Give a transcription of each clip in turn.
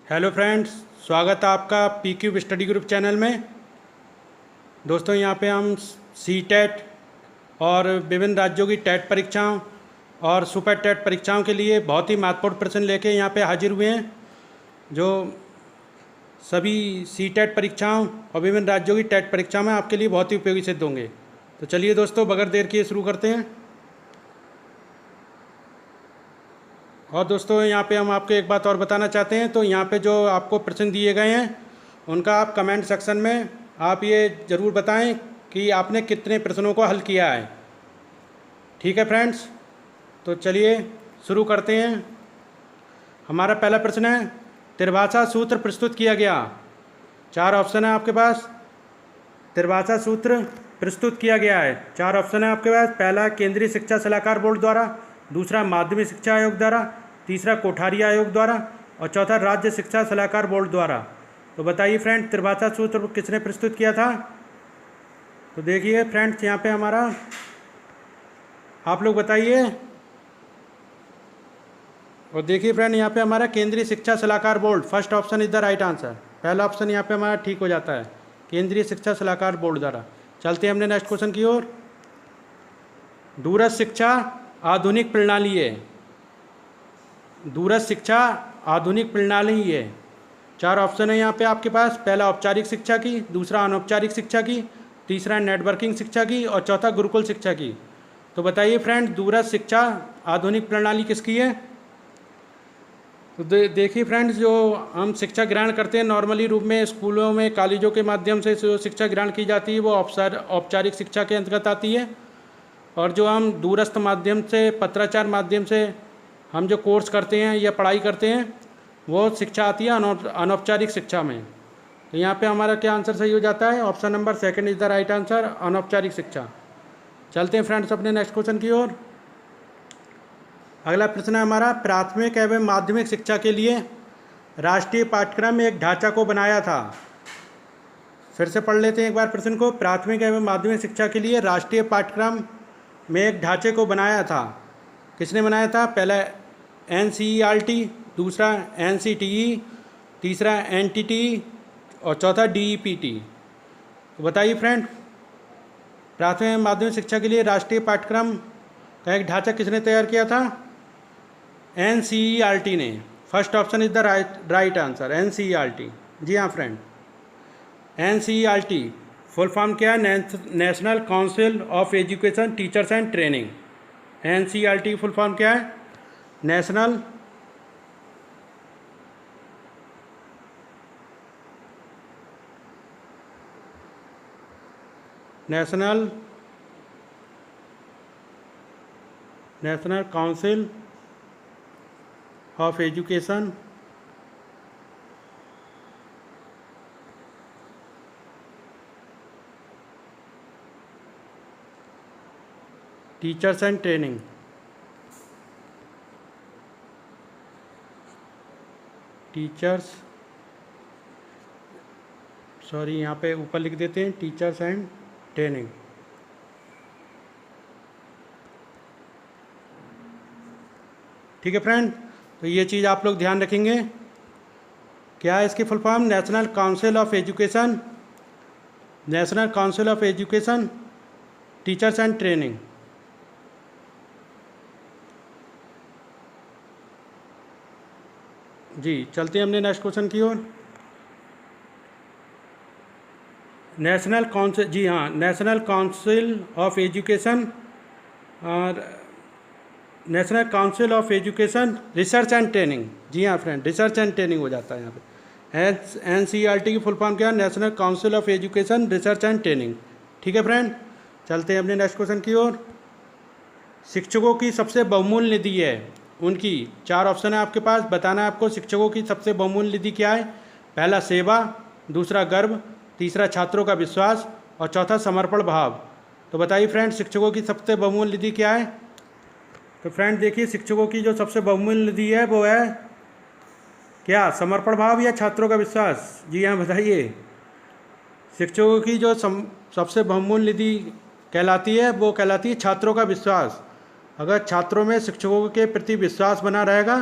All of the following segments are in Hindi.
हेलो फ्रेंड्स, स्वागत है आपका पीक्यू स्टडी ग्रुप चैनल में। दोस्तों, यहाँ पे हम सी टेट और विभिन्न राज्यों की टेट परीक्षाओं और सुपर टेट परीक्षाओं के लिए बहुत ही महत्वपूर्ण प्रश्न लेके यहाँ पे हाजिर हुए हैं, जो सभी सी टेट परीक्षाओं और विभिन्न राज्यों की टेट परीक्षा में आपके लिए बहुत ही उपयोगी सिद्ध होंगे। तो चलिए दोस्तों, बगैर देर किए शुरू करते हैं। और दोस्तों, यहाँ पे हम आपको एक बात और बताना चाहते हैं। तो यहाँ पे जो आपको प्रश्न दिए गए हैं उनका आप कमेंट सेक्शन में आप ये ज़रूर बताएं कि आपने कितने प्रश्नों को हल किया है। ठीक है फ्रेंड्स, तो चलिए शुरू करते हैं। हमारा पहला प्रश्न है, त्रिभाषा सूत्र प्रस्तुत किया गया। 4 ऑप्शन है आपके पास। त्रिभाषा सूत्र प्रस्तुत किया गया है, 4 ऑप्शन है आपके पास। पहला, केंद्रीय शिक्षा सलाहकार बोर्ड द्वारा। दूसरा, माध्यमिक शिक्षा आयोग द्वारा। तीसरा, कोठारी आयोग द्वारा। और चौथा, राज्य शिक्षा सलाहकार बोर्ड द्वारा। तो बताइए फ्रेंड, त्रिभाषा सूत्र किसने प्रस्तुत किया था? तो देखिए फ्रेंड्स, यहाँ पे हमारा आप लोग बताइए। और देखिए फ्रेंड, यहाँ पे हमारा केंद्रीय शिक्षा सलाहकार board, first option is the right answer. पहला ऑप्शन यहाँ पे हमारा ठीक हो जाता है, केंद्रीय शिक्षा सलाहकार बोर्ड द्वारा। चलते हैं हमने नेक्स्ट क्वेश्चन की ओर। दूरस्थ शिक्षा आधुनिक प्रणाली है। दूरस्थ शिक्षा आधुनिक प्रणाली है। 4 ऑप्शन है यहाँ पे आपके पास। पहला, औपचारिक शिक्षा की। दूसरा, अनौपचारिक शिक्षा की। तीसरा, नेटवर्किंग शिक्षा की। और चौथा, गुरुकुल शिक्षा की। तो बताइए फ्रेंड, दूरस्थ शिक्षा आधुनिक प्रणाली किसकी है? तो देखिए फ्रेंड्स, जो हम शिक्षा ग्रहण करते हैं नॉर्मली रूप में स्कूलों में, कॉलेजों के माध्यम से जो शिक्षा ग्रहण की जाती है वो औपचारिक शिक्षा के अंतर्गत आती है। और जो हम दूरस्थ माध्यम से, पत्राचार माध्यम से हम जो कोर्स करते हैं या पढ़ाई करते हैं वो शिक्षा आती है अनौपचारिक शिक्षा में। तो यहाँ पे हमारा क्या आंसर सही हो जाता है? Option number second is the right answer, अनौपचारिक शिक्षा। चलते हैं फ्रेंड्स अपने नेक्स्ट क्वेश्चन की ओर। अगला प्रश्न है हमारा, प्राथमिक एवं माध्यमिक शिक्षा के लिए राष्ट्रीय पाठ्यक्रम में एक ढांचा को बनाया था। फिर से पढ़ लेते हैं एक बार प्रश्न को। प्राथमिक एवं माध्यमिक शिक्षा के लिए राष्ट्रीय पाठ्यक्रम में एक ढांचे को बनाया था। किसने बनाया था? पहला NCERT, दूसरा NCTE, तीसरा NTTE और चौथा DEPT। तो बताइए फ्रेंड, प्राथमिक एवं माध्यमिक शिक्षा के लिए राष्ट्रीय पाठ्यक्रम का एक ढांचा किसने तैयार किया था? NCERT ने। First option is the right answer, NCERT। जी हाँ फ्रेंड, NCERT फुल फॉर्म क्या है? National council of education teachers and training. NCERT full form क्या है? National council of education teachers and training. यहाँ पे ऊपर लिख देते हैं टीचर्स एंड ट्रेनिंग। ठीक है फ्रेंड, तो ये चीज़ आप लोग ध्यान रखेंगे। क्या है इसकी full form? National council of education teachers and training. जी, चलते हैं हमने नेक्स्ट क्वेश्चन की ओर। नेशनल काउंसिल, जी हाँ, नेशनल काउंसिल ऑफ एजुकेशन और national council of education research and training. जी हाँ फ्रेंड, रिसर्च एंड ट्रेनिंग हो जाता है यहाँ पे। NCERT की फुल फॉर्म क्या है? National council of education research and training. ठीक है फ्रेंड, चलते हैं अपने नेक्स्ट क्वेश्चन की ओर। शिक्षकों की सबसे बहुमूल्य निधि है उनकी। 4 ऑप्शन है आपके पास। बताना है आपको शिक्षकों की सबसे बहुमूल्य निधि क्या है। पहला, सेवा। दूसरा, गर्व। तीसरा, छात्रों का विश्वास। और चौथा, समर्पण भाव। तो बताइए फ्रेंड, शिक्षकों की सबसे बहुमूल्य निधि क्या है? तो फ्रेंड देखिए, शिक्षकों की जो सबसे बहुमूल्य निधि है वो है क्या? समर्पण भाव या छात्रों का विश्वास? जी हाँ, बताइए। शिक्षकों की जो सबसे बहुमूल्य निधि कहलाती है वो कहलाती है छात्रों का विश्वास। अगर छात्रों में शिक्षकों के प्रति विश्वास बना रहेगा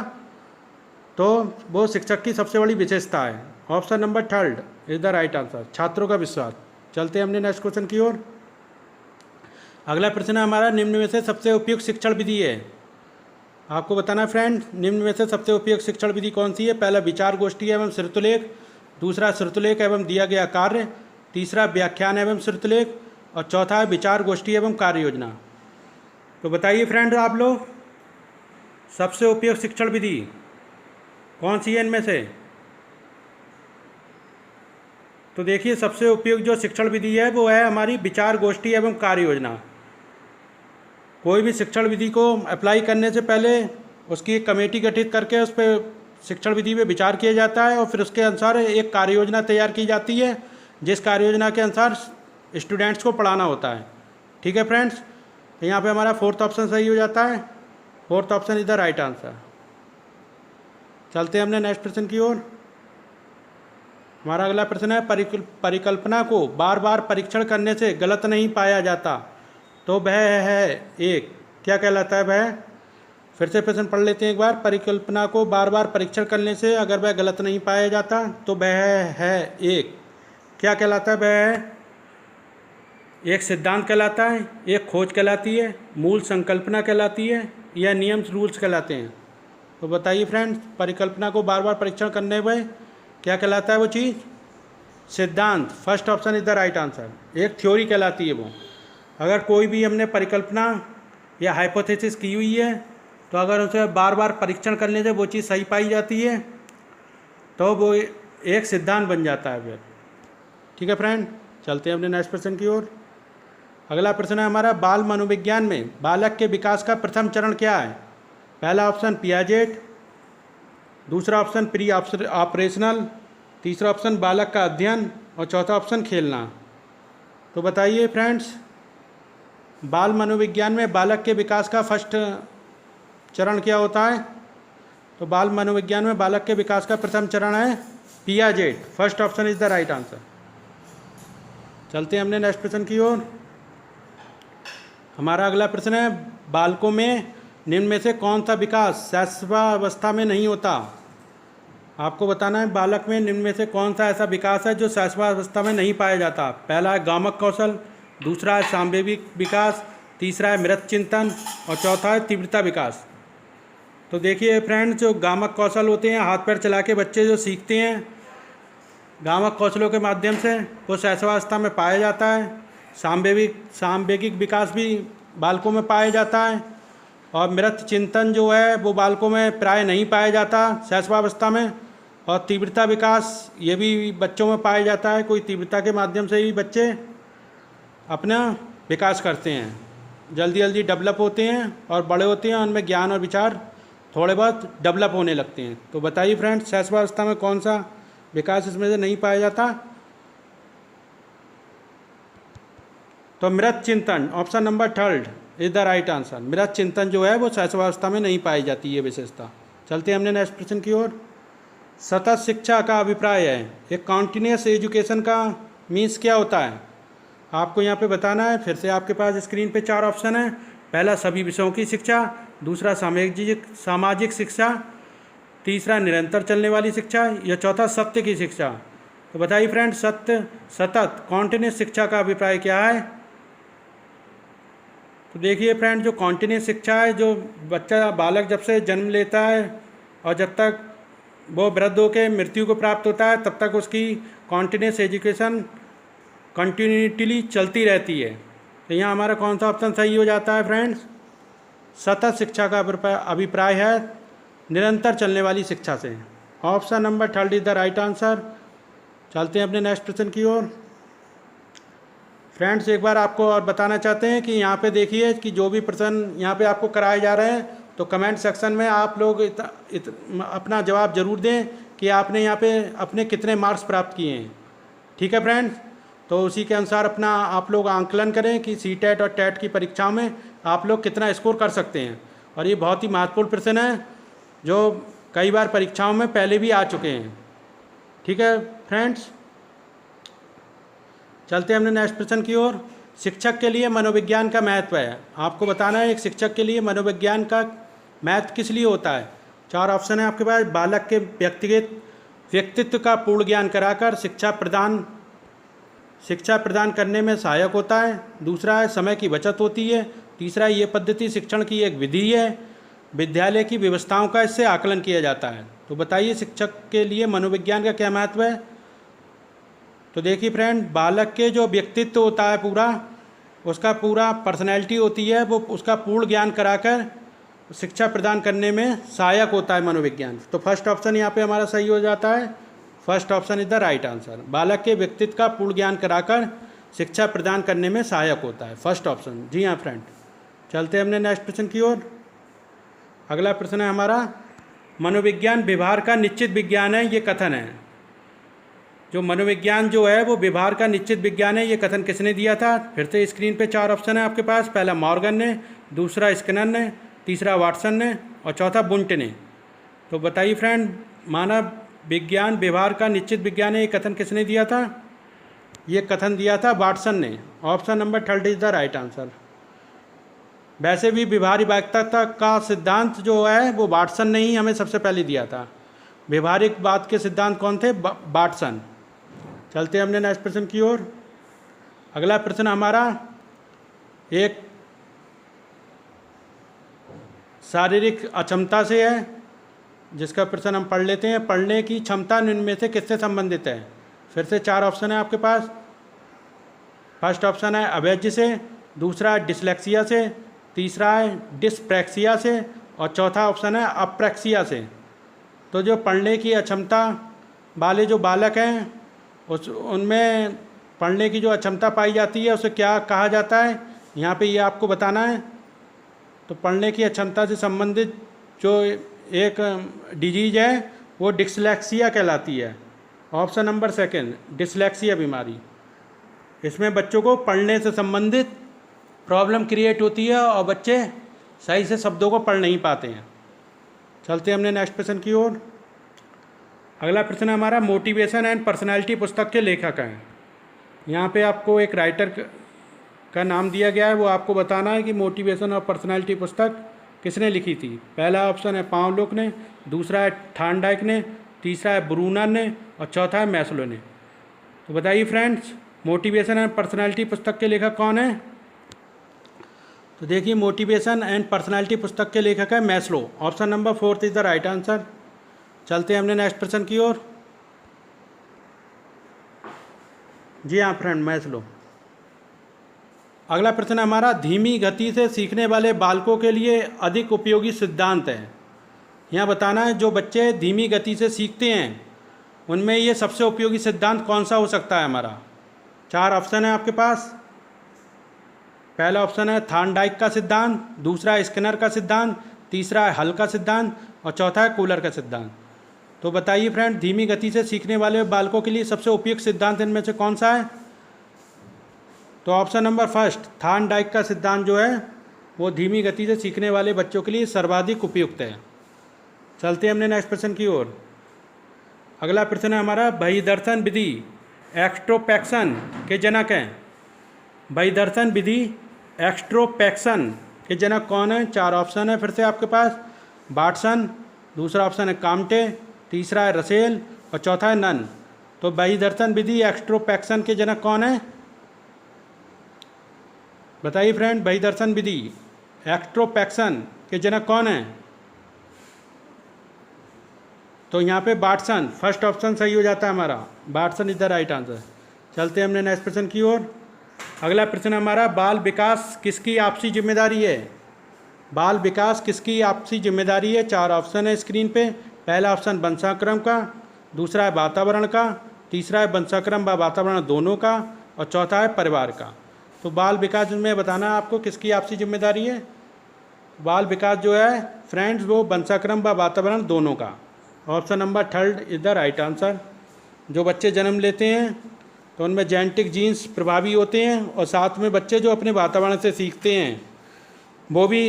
तो वो शिक्षक की सबसे बड़ी विशेषता है। Option number third is the right answer, छात्रों का विश्वास। चलते हैं हमने नेक्स्ट क्वेश्चन की ओर। अगला प्रश्न है हमारा, निम्न में से सबसे उपयुक्त शिक्षण विधि है। आपको बताना है फ्रेंड, निम्न में से सबसे उपयुक्त शिक्षण विधि कौन सी है। पहला विचार गोष्ठी एवं श्रुतलेख, दूसरा श्रुतलेख एवं दिया गया कार्य, तीसरा व्याख्यान एवं श्रुतलेख, और चौथा है विचार गोष्ठी एवं कार्य योजना। तो बताइए फ्रेंड आप लोग, सबसे उपयुक्त शिक्षण विधि कौन सी है इनमें से। तो देखिए, सबसे उपयुक्त जो शिक्षण विधि है वो है हमारी विचार गोष्ठी एवं कार्य योजना। कोई भी शिक्षण विधि को अप्लाई करने से पहले उसकी एक कमेटी गठित करके उस पर शिक्षण विधि पे विचार किया जाता है और फिर उसके अनुसार एक कार्य योजना तैयार की जाती है, जिस कार्य योजना के अनुसार स्टूडेंट्स को पढ़ाना होता है। ठीक है फ्रेंड्स, तो यहाँ पे हमारा फोर्थ ऑप्शन सही हो जाता है। Fourth option is the right answer. चलते हैं हमने नेक्स्ट प्रश्न की ओर। हमारा अगला प्रश्न है, परिकल्पना को बार बार परीक्षण करने से गलत नहीं पाया जाता तो वह है एक, क्या कहलाता है वह। फिर से प्रश्न पढ़ लेते हैं एक बार। परिकल्पना को बार बार परीक्षण करने से अगर वह गलत नहीं पाया जाता तो वह है एक, क्या कहलाता है वह। एक सिद्धांत कहलाता है, एक खोज कहलाती है, मूल संकल्पना कहलाती है, या नियम रूल्स कहलाते हैं। तो बताइए फ्रेंड्स, परिकल्पना को बार बार परीक्षण करने में क्या कहलाता है वो चीज़। सिद्धांत, first option is the right answer. एक थ्योरी कहलाती है वो। अगर कोई भी हमने परिकल्पना या हाइपोथेसिस की हुई है तो अगर उसे बार बार परीक्षण करने से वो चीज़ सही पाई जाती है तो वो एक सिद्धांत बन जाता है फिर। ठीक है फ्रेंड, चलते हैं अपने नेक्स्ट प्रश्न की ओर। अगला प्रश्न है हमारा, बाल मनोविज्ञान में बालक के विकास का प्रथम चरण क्या है। पहला ऑप्शन पियाजेट, दूसरा ऑप्शन प्री ऑपरेशनल, तीसरा ऑप्शन बालक का अध्ययन, और चौथा ऑप्शन खेलना। तो बताइए फ्रेंड्स, बाल मनोविज्ञान में बालक के विकास का फर्स्ट चरण क्या होता है। तो बाल मनोविज्ञान में बालक के विकास का प्रथम चरण है Piaget. First option is the right answer. चलते हैं हमने नेक्स्ट प्रश्न की ओर। हमारा अगला प्रश्न है, बालकों में निम्न में से कौन सा विकास शैशवावस्था में नहीं होता। आपको बताना है बालक में निम्न में से कौन सा ऐसा विकास है जो शैशवावस्था में नहीं पाया जाता। पहला है गामक कौशल, दूसरा है सांवेगिक विकास, तीसरा है मृत चिंतन, और चौथा है तीव्रता विकास। तो देखिए फ्रेंड्स, जो गामक कौशल होते हैं, हाथ पैर चला के बच्चे जो सीखते हैं गामक कौशलों के माध्यम से, वो शैशवावस्था में पाया जाता है। सांवेगिक विकास भी बालकों में पाया जाता है, और मृत चिंतन जो है वो बालकों में प्राय नहीं पाया जाता शैशवावस्था में। और तीव्रता विकास ये भी बच्चों में पाया जाता है, कोई तीव्रता के माध्यम से ही बच्चे अपना विकास करते हैं, जल्दी जल्दी डेवलप होते हैं और बड़े होते हैं, उनमें ज्ञान और विचार थोड़े बहुत डेवलप होने लगते हैं। तो बताइए फ्रेंड्स, शैशवावस्था में कौन सा विकास इसमें से नहीं पाया जाता। तो मृत चिंतन, option number third is the right answer. मृत चिंतन जो है वो शैशवावस्था में नहीं पाई जाती है विशेषता। चलते हैं हमने नेक्स्ट प्रश्न की ओर। सतत शिक्षा का अभिप्राय है, एक कॉन्टिन्यूस एजुकेशन का मीन्स क्या होता है। आपको यहाँ पे बताना है। फिर से आपके पास स्क्रीन पे 4 ऑप्शन है। पहला सभी विषयों की शिक्षा, दूसरा सामाजिक शिक्षा, तीसरा निरंतर चलने वाली शिक्षा, या चौथा सत्य की शिक्षा। तो बताइए फ्रेंड्स, सतत कॉन्टिन्यूस शिक्षा का अभिप्राय क्या है। तो देखिए फ्रेंड, जो कॉन्टिन्यूस शिक्षा है, जो बच्चा बालक जब से जन्म लेता है और जब तक वो वृद्ध होकर मृत्यु को प्राप्त होता है तब तक उसकी कॉन्टिन्यूस एजुकेशन कंटिन्यूटीली चलती रहती है। तो यहाँ हमारा कौन सा ऑप्शन सही हो जाता है फ्रेंड्स। सतत शिक्षा का अभिप्राय है निरंतर चलने वाली शिक्षा से। Option number third is the right answer. चलते हैं अपने नेक्स्ट प्रश्न की ओर। फ्रेंड्स, एक बार आपको और बताना चाहते हैं कि यहाँ पे देखिए कि जो भी प्रश्न यहाँ पे आपको कराए जा रहे हैं, तो कमेंट सेक्शन में आप लोग अपना जवाब जरूर दें कि आपने यहाँ पे अपने कितने मार्क्स प्राप्त किए हैं। ठीक है फ्रेंड्स, तो उसी के अनुसार अपना आप लोग आंकलन करें कि सीटेट और टेट की परीक्षाओं में आप लोग कितना स्कोर कर सकते हैं। और ये बहुत ही महत्वपूर्ण प्रश्न है जो कई बार परीक्षाओं में पहले भी आ चुके हैं। ठीक है फ्रेंड्स, चलते हैं हमने नेक्स्ट प्रश्न की ओर। शिक्षक के लिए मनोविज्ञान का महत्व है। आपको बताना है एक शिक्षक के लिए मनोविज्ञान का महत्व किस लिए होता है। 4 ऑप्शन है आपके पास। बालक के व्यक्तिगत व्यक्तित्व का पूर्ण ज्ञान कराकर शिक्षा प्रदान करने में सहायक होता है। दूसरा है समय की बचत होती है। तीसरा ये पद्धति शिक्षण की एक विधि है। विद्यालय की व्यवस्थाओं का इससे आकलन किया जाता है। तो बताइए शिक्षक के लिए मनोविज्ञान का क्या महत्व है। तो देखिए फ्रेंड, बालक के जो व्यक्तित्व होता है उसका पूरा पर्सनैलिटी होती है, वो उसका पूर्ण ज्ञान कराकर शिक्षा प्रदान करने में सहायक होता है मनोविज्ञान। तो फर्स्ट ऑप्शन यहाँ पे हमारा सही हो जाता है। First option is the right answer. बालक के व्यक्तित्व का पूर्ण ज्ञान कराकर शिक्षा प्रदान करने में सहायक होता है, फर्स्ट ऑप्शन। जी हाँ फ्रेंड, चलते हैं हमने नेक्स्ट प्रश्न की ओर। अगला प्रश्न है हमारा, मनोविज्ञान व्यवहार का निश्चित विज्ञान है, ये कथन है। जो मनोविज्ञान जो है वो व्यवहार का निश्चित विज्ञान है, ये कथन किसने दिया था। फिर से स्क्रीन पे 4 ऑप्शन है आपके पास। पहला मॉर्गन ने, दूसरा स्किनर ने, तीसरा वाटसन ने और चौथा बुंट ने। तो बताइए फ्रेंड, मानव विज्ञान व्यवहार का निश्चित विज्ञान है, ये कथन किसने दिया था। ये कथन दिया था वाटसन ने। Option number 3 is the right answer. वैसे भी व्यवहारिक वास्तविकता का सिद्धांत जो है वो वाटसन ने ही हमें सबसे पहले दिया था। व्यवहारिक बात के सिद्धांत कौन थे, वाटसन। चलते हैं हमने नेक्स्ट प्रश्न की ओर। अगला प्रश्न हमारा एक शारीरिक अक्षमता से है, जिसका प्रश्न हम पढ़ लेते हैं। पढ़ने की क्षमता इनमें से किससे संबंधित है। फिर से 4 ऑप्शन है आपके पास। फर्स्ट ऑप्शन है अवैज्य से, दूसरा है डिसलेक्सिया से, तीसरा है डिस्प्रैक्सिया से और चौथा ऑप्शन है अप्रैक्सिया से। तो जो पढ़ने की अक्षमता वाले जो बालक हैं उनमें पढ़ने की जो अक्षमता पाई जाती है उसे क्या कहा जाता है, यहाँ पे ये आपको बताना है। तो पढ़ने की अक्षमता से संबंधित जो एक डिजीज है वो डिसलेक्सिया कहलाती है। ऑप्शन नंबर 2 डिसलेक्सिया बीमारी। इसमें बच्चों को पढ़ने से संबंधित प्रॉब्लम क्रिएट होती है और बच्चे सही से शब्दों को पढ़ नहीं पाते हैं। चलते हैं हमने नेक्स्ट प्रश्न की ओर। अगला प्रश्न हमारा, मोटिवेशन एंड पर्सनालिटी पुस्तक के लेखक हैं। यहाँ पे आपको एक राइटर का नाम दिया गया है, वो आपको बताना है कि मोटिवेशन और पर्सनालिटी पुस्तक किसने लिखी थी। पहला ऑप्शन है पावलोव ने, दूसरा है थॉर्नडाइक ने, तीसरा है ब्रूनर ने और चौथा है मैस्लो ने। तो बताइए फ्रेंड्स, मोटिवेशन एंड पर्सनालिटी पुस्तक के लेखक कौन है। तो देखिए, मोटिवेशन एंड पर्सनालिटी पुस्तक के लेखक है Maslow. Option number 4 is the right answer. चलते हैं हमने नेक्स्ट प्रश्न की ओर। जी हाँ फ्रेंड, मैस्लो। अगला प्रश्न हमारा, धीमी गति से सीखने वाले बालकों के लिए अधिक उपयोगी सिद्धांत है। यहाँ बताना है जो बच्चे धीमी गति से सीखते हैं उनमें ये सबसे उपयोगी सिद्धांत कौन सा हो सकता है हमारा। 4 ऑप्शन है आपके पास। पहला ऑप्शन है थॉर्नडाइक का सिद्धांत, दूसरा है स्किनर का सिद्धांत, तीसरा है हल का सिद्धांत और चौथा है कूलर का सिद्धांत। तो बताइए फ्रेंड, धीमी गति से सीखने वाले बालकों के लिए सबसे उपयुक्त सिद्धांत इनमें से कौन सा है। तो ऑप्शन नंबर 1 थॉर्नडाइक का सिद्धांत जो है वो धीमी गति से सीखने वाले बच्चों के लिए सर्वाधिक उपयुक्त है। चलते हैं हमने नेक्स्ट प्रश्न की ओर। अगला प्रश्न है हमारा, बहिर्दर्शन विधि एक्सट्रोस्पेक्शन के जनक हैं। बहिर्दर्शन विधि एक्सट्रोस्पेक्शन के जनक कौन है। 4 ऑप्शन है फिर से आपके पास। वाटसन, दूसरा ऑप्शन है काम्टे, तीसरा है रसेल और चौथा है नन। तो बहिर्दर्शन विधि एक्सट्रोस्पेक्शन के जनक कौन है, बताइए फ्रेंड। बहिर्दर्शन विधि एक्सट्रोस्पेक्शन के जनक कौन है। तो यहाँ पे वाटसन, फर्स्ट ऑप्शन सही हो जाता है हमारा। Watson is the right answer. चलते हैं हमने नेक्स्ट प्रश्न की ओर। अगला प्रश्न हमारा, बाल विकास किसकी आपसी जिम्मेदारी है। बाल विकास किसकी आपसी जिम्मेदारी है। 4 ऑप्शन है स्क्रीन पे। पहला ऑप्शन वंशाक्रम का, दूसरा है वातावरण का, तीसरा है वंशाक्रम व वातावरण दोनों का और चौथा है परिवार का। तो बाल विकास में बताना है आपको किसकी आपसी जिम्मेदारी है। बाल विकास जो है फ्रेंड्स वो वंशाक्रम व वातावरण दोनों का। Option number 3 is the right answer. जो बच्चे जन्म लेते हैं तो उनमें जेनेटिक जीन्स प्रभावी होते हैं और साथ में बच्चे जो अपने वातावरण से सीखते हैं वो भी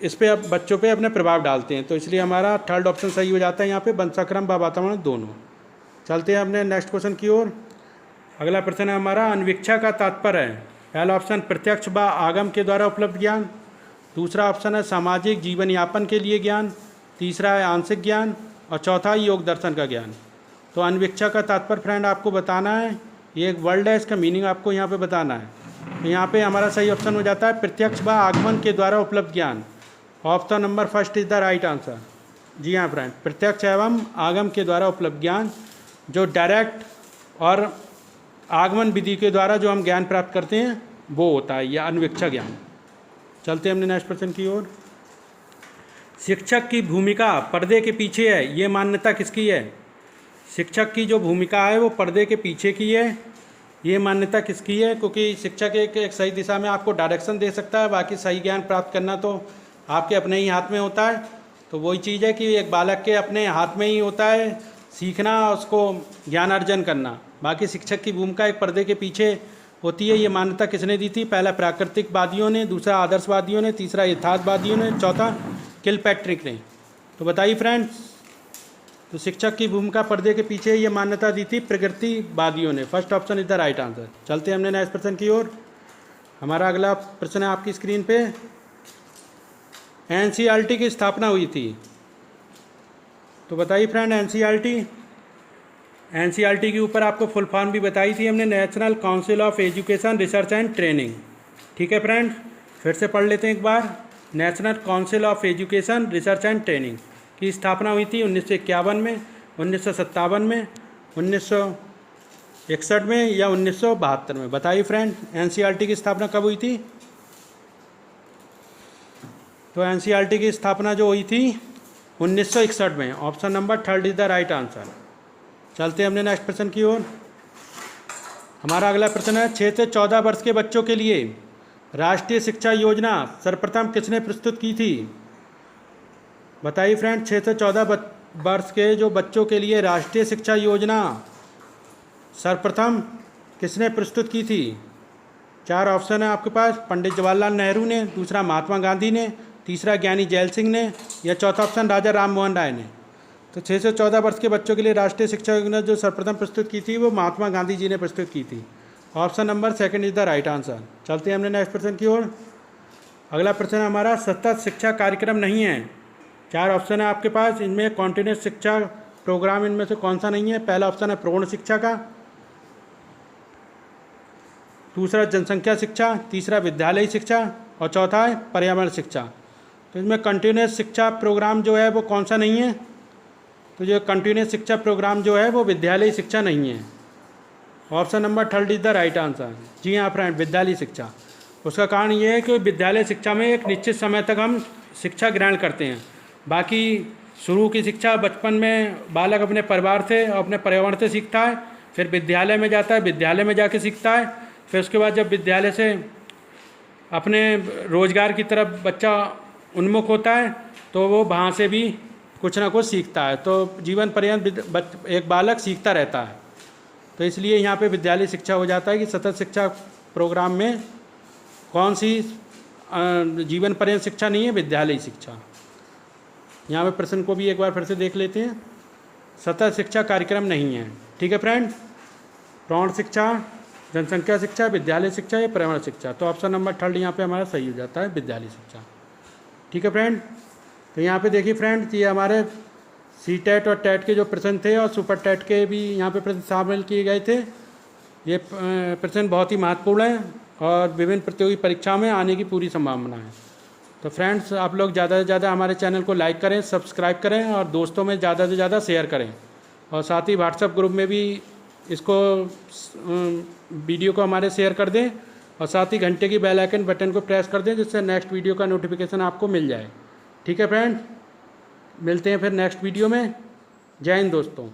इस पे बच्चों पे अपने प्रभाव डालते हैं। तो इसलिए हमारा 3rd ऑप्शन सही हो जाता है यहाँ पे, वंशाक्रम व वातावरण दोनों। चलते हैं अपने नेक्स्ट क्वेश्चन की ओर। अगला प्रश्न है हमारा, अन्वीक्षा का तात्पर्य है। पहला ऑप्शन प्रत्यक्ष व आगम के द्वारा उपलब्ध ज्ञान, दूसरा ऑप्शन है सामाजिक जीवन यापन के लिए ज्ञान, तीसरा है आंशिक ज्ञान और चौथा योग दर्शन का ज्ञान। तो अन्वेक्षा का तात्पर्य फ्रेंड आपको बताना है, ये एक वर्ड है, इसका मीनिंग आपको यहाँ पे बताना है। तो यहाँ पे हमारा सही ऑप्शन हो जाता है प्रत्यक्ष व आगमन के द्वारा उपलब्ध ज्ञान। Option number first is the right answer. जी हाँ फ्रेंड, प्रत्यक्ष एवं आगम के द्वारा उपलब्ध ज्ञान, जो डायरेक्ट और आगमन विधि के द्वारा जो हम ज्ञान प्राप्त करते हैं वो होता है यह अन्वेक्षा ज्ञान। चलते हैं हमने नेक्स्ट प्रश्न की ओर। शिक्षक की भूमिका पर्दे के पीछे है, ये मान्यता किसकी है? शिक्षक की जो भूमिका है वो पर्दे के पीछे की है, ये मान्यता किसकी है? क्योंकि शिक्षक एक सही दिशा में आपको डायरेक्शन दे सकता है, बाकी सही ज्ञान प्राप्त करना तो आपके अपने ही हाथ में होता है। तो वही चीज़ है कि एक बालक के अपने हाथ में ही होता है सीखना, उसको ज्ञान अर्जन करना। बाकी शिक्षक की भूमिका एक पर्दे के पीछे होती है, ये मान्यता किसने दी थी? पहला प्राकृतिकवादियों ने, दूसरा आदर्शवादियों ने, तीसरा यथार्थवादियों ने, चौथा किलपैट्रिक ने। तो बताइए फ्रेंड्स, तो शिक्षक की भूमिका पर्दे के पीछे ये मान्यता दी थी प्रकृतिवादियों ने। First option is the right answer. चलते हैं हमने नेक्स्ट प्रश्न की ओर। हमारा अगला प्रश्न है आपकी स्क्रीन पे, एनसीईआरटी की स्थापना हुई थी। तो बताइए फ्रेंड, एनसीईआरटी के ऊपर आपको फुल फॉर्म भी बताई थी हमने, national council of education research and training. ठीक है फ्रेंड, फिर से पढ़ लेते हैं एक बार। National council of education research and training की स्थापना हुई थी 1951 में, 1957 में, 1961 में या 1972 में। बताइए फ्रेंड, एनसीईआरटी की स्थापना कब हुई थी? तो एनसीईआरटी की स्थापना जो हुई थी 1961 में। Option number third is the right answer. चलते हैं हमने नेक्स्ट प्रश्न की ओर। हमारा अगला प्रश्न है, 6 से 14 वर्ष के बच्चों के लिए राष्ट्रीय शिक्षा योजना सर्वप्रथम किसने प्रस्तुत की थी? बताइए फ्रेंड, 6 से 14 वर्ष के जो बच्चों के लिए राष्ट्रीय शिक्षा योजना सर्वप्रथम किसने प्रस्तुत की थी? 4 ऑप्शन है आपके पास। पंडित जवाहरलाल नेहरू ने, दूसरा महात्मा गांधी ने, तीसरा ज्ञानी जैल सिंह ने, या चौथा ऑप्शन राजा राम मोहन राय ने। तो 6 से 14 वर्ष के बच्चों के लिए राष्ट्रीय शिक्षा योजना जो सर्वप्रथम प्रस्तुत की थी वो महात्मा गांधी जी ने प्रस्तुत की थी। Option number second is the right answer. चलते हैं हमने नेक्स्ट प्रश्न की ओर। अगला प्रश्न हमारा, सतत शिक्षा कार्यक्रम नहीं है। 4 ऑप्शन है आपके पास, इनमें कॉन्टिन्यूस शिक्षा प्रोग्राम इनमें से कौन सा नहीं है? पहला ऑप्शन है प्रौढ़ शिक्षा का, दूसरा जनसंख्या शिक्षा, तीसरा विद्यालय शिक्षा और चौथा है पर्यावरण शिक्षा। तो इसमें कंटिन्यूस शिक्षा प्रोग्राम जो है वो कौन सा नहीं है? तो जो कंटिन्यूस शिक्षा प्रोग्राम जो है वो विद्यालय शिक्षा नहीं है। Option number third is the right answer. जी हाँ फ्रेंड, विद्यालय शिक्षा। उसका कारण ये है कि विद्यालय शिक्षा में एक निश्चित समय तक हम शिक्षा ग्रहण करते हैं। बाकी शुरू की शिक्षा बचपन में बालक अपने परिवार से और अपने पर्यावरण से सीखता है, फिर विद्यालय में जाता है, विद्यालय में जाके सीखता है, फिर उसके बाद जब विद्यालय से अपने रोजगार की तरफ बच्चा उन्मुख होता है तो वो वहाँ से भी कुछ ना कुछ सीखता है। तो जीवन पर्यंत एक बालक सीखता रहता है। तो इसलिए यहाँ पे विद्यालय शिक्षा हो जाता है कि सतत शिक्षा प्रोग्राम में कौन सी जीवन पर्यंत शिक्षा नहीं है, विद्यालय शिक्षा। यहाँ पे प्रश्न को भी एक बार फिर से देख लेते हैं। सतत शिक्षा कार्यक्रम नहीं है। ठीक है फ्रेंड, प्रौढ़ शिक्षा, जनसंख्या शिक्षा, विद्यालय शिक्षा या पर्यावरण शिक्षा। तो ऑप्शन नंबर थर्ड यहाँ पे हमारा सही हो जाता है, विद्यालय शिक्षा। ठीक है फ्रेंड, तो यहाँ पे देखिए फ्रेंड, ये हमारे सीटेट और टेट के जो प्रश्न थे और सुपर टेट के भी यहाँ पे प्रश्न शामिल किए गए थे। ये प्रश्न बहुत ही महत्वपूर्ण है और विभिन्न प्रतियोगी परीक्षाओं में आने की पूरी संभावना है। तो फ्रेंड्स, आप लोग ज़्यादा से ज़्यादा हमारे चैनल को लाइक करें, सब्सक्राइब करें और दोस्तों में ज़्यादा से ज़्यादा शेयर करें। और साथ ही व्हाट्सएप ग्रुप में भी इसको वीडियो को हमारे शेयर कर दें और साथ ही घंटे की बेल आइकन बटन को प्रेस कर दें, जिससे नेक्स्ट वीडियो का नोटिफिकेशन आपको मिल जाए। ठीक है फ्रेंड, मिलते हैं फिर नेक्स्ट वीडियो में। जय हिंद दोस्तों।